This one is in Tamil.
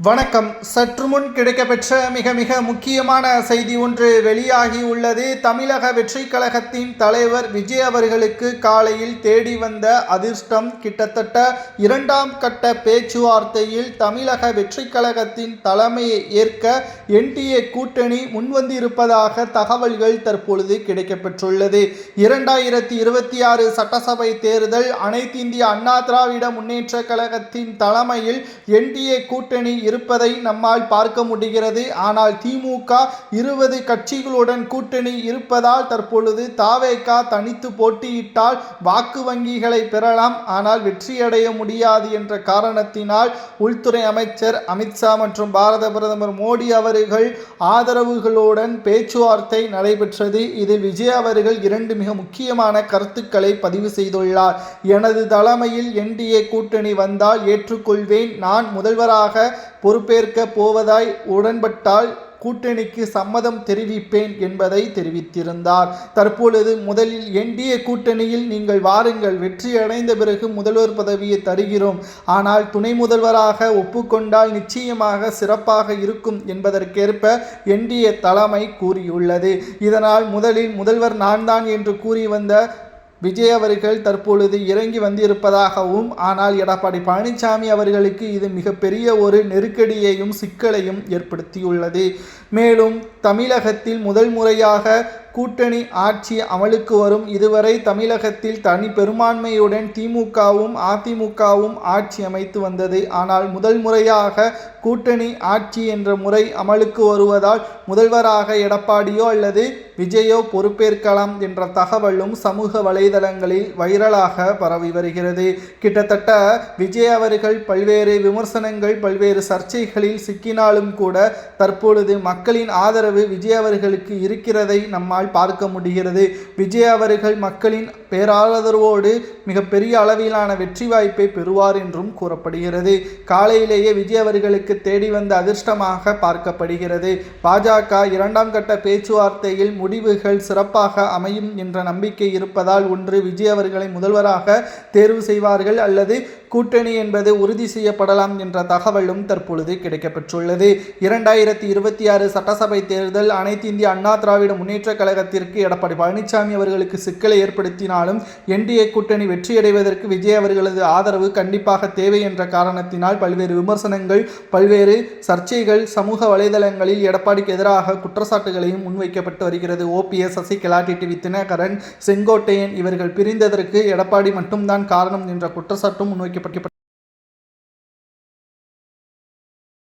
வணக்கம். சற்று முன் கிடைக்கப்பெற்ற மிக முக்கியமான செய்தி ஒன்று வெளியாகி உள்ளது. தமிழக வெற்றி கழகத்தின் தலைவர் விஜய் அவர்களுக்கு காலையில் தேடி வந்த அதிர்ஷ்டம். கிட்டத்தட்ட 2ஆம் கட்ட பேச்சுவார்த்தையில் தமிழக வெற்றி கழகத்தின் தலைமையை ஏற்க என்டிஏ கூட்டணி முன்வந்திருப்பதாக தகவல்கள் தற்பொழுது கிடைக்கப்பெற்றுள்ளது. 2026 சட்டசபை தேர்தல் அனைத்து இந்திய அண்ணா திராவிட முன்னேற்ற கழகத்தின் தலைமையில் என்டிஏ கூட்டணி இருப்பதை நம்மால் பார்க்க முடிகிறது. ஆனால் திமுக 20 கட்சிகளுடன் கூட்டணி இருப்பதால் தற்பொழுது தாவேகா தனித்து போட்டியிட்டால் வாக்கு வங்கிகளை பெறலாம், ஆனால் வெற்றியடைய முடியாது என்ற காரணத்தினால் உள்துறை அமைச்சர் அமித்ஷா மற்றும் பாரத பிரதமர் மோடி அவர்கள் ஆதரவுகளுடன் பேச்சுவார்த்தை நடைபெற்றது. இதில் விஜய் அவர்கள் 2 மிக முக்கியமான கருத்துக்களை பதிவு செய்துள்ளார். எனது தலைமையில் என்டிஏ கூட்டணி வந்தால் ஏற்றுக்கொள்வேன். நான் முதல்வராக பொறுப்பேற்க போவதாய் உடன்பட்டால் கூட்டணிக்கு சம்மதம் தெரிவிப்பேன் என்பதை தெரிவித்திருந்தார். தற்பொழுது முதலில் என்டிஏ கூட்டணியில் நீங்கள் வாருங்கள், வெற்றி அடைந்த பிறகு முதல்வர் பதவியை தருகிறோம், ஆனால் துணை முதல்வராக ஒப்புக்கொண்டால் நிச்சயமாக சிறப்பாக இருக்கும் என்பதற்கேற்ப என்டிஏ தலைமை கூறியுள்ளது. இதனால் முதலில் முதல்வர் நான் தான் என்று கூறி வந்த விஜய் அவர்கள் தற்பொழுது இறங்கி வந்திருப்பதாகவும், ஆனால் எடப்பாடி பழனிசாமி அவர்களுக்கு இது மிகப்பெரிய ஒரு நெருக்கடியையும் சிக்கலையும் ஏற்படுத்தியுள்ளது. மேலும் தமிழகத்தில் முதல் முறையாக கூட்டணி ஆட்சி அமலுக்கு வரும். இதுவரை தமிழகத்தில் தனி பெரும்பான்மையுடன் திமுகவும் அதிமுகவும் ஆட்சி அமைத்து வந்தது. ஆனால் முதல் முறையாக கூட்டணி ஆட்சி என்ற முறை அமலுக்கு வருவதால் முதல்வராக எடப்பாடியோ அல்லது விஜயோ பொறுப்பேற்கலாம் என்ற தகவலும் சமூக வலைதளங்களில் வைரலாக பரவி வருகிறது. கிட்டத்தட்ட விஜய் அவர்கள் பல்வேறு விமர்சனங்கள், பல்வேறு சர்ச்சைகளில் சிக்கினாலும் கூட தற்பொழுது மக்களின் ஆதரவு விஜய் அவர்களுக்கு இருக்கிறதை நம்மால் பார்க்க முடிகிறது. விஜய் அவர்கள் மக்களின் பேராதரவோடு மிகப்பெரிய அளவிலான வெற்றி வாய்ப்பை பெறுவார் என்றும் கூறப்படுகிறது. காலையிலேயே விஜய் அவர்களுக்கு தேடி வந்த அதிர்ஷ்டமாக பார்க்கப்படுகிறது. பாஜக 2ஆம் கட்ட பேச்சுவார்த்தையில் முடிவுகள் சிறப்பாக அமையும் என்ற நம்பிக்கை இருப்பதால் ஒன்று விஜய் அவர்களை முதல்வராக தேர்வு செய்வார்கள் அல்லது கூட்டணி என்பது உறுதி செய்யப்படலாம் என்ற தகவலும் தற்பொழுது கிடைக்கப்பெற்றுள்ளது. 2026 சட்டசபை தேர்தல் அனைத்து இந்திய அண்ணா திராவிட முன்னேற்ற கழகத்திற்கு எடப்பாடி பழனிசாமி அவர்களுக்கு சிக்கலை ஏற்படுத்தினாலும் என்டிஏ கூட்டணி வெற்றியடைவதற்கு விஜய் அவர்களது ஆதரவு கண்டிப்பாக தேவை என்ற காரணத்தினால் பல்வேறு விமர்சனங்கள், பல்வேறு சர்ச்சைகள் சமூக வலைதளங்களில் எடப்பாடிக்கு எதிராக குற்றச்சாட்டுகளையும் முன்வைக்கப்பட்டு வருகிறது. ஓபிஎஸ், சசிகலா, டிடிவி தினகரன், செங்கோட்டையன் இவர்கள் பிரிந்ததற்கு எடப்பாடி மட்டும்தான் காரணம் என்ற குற்றச்சாட்டும் முன்வைக்கப்பட்டு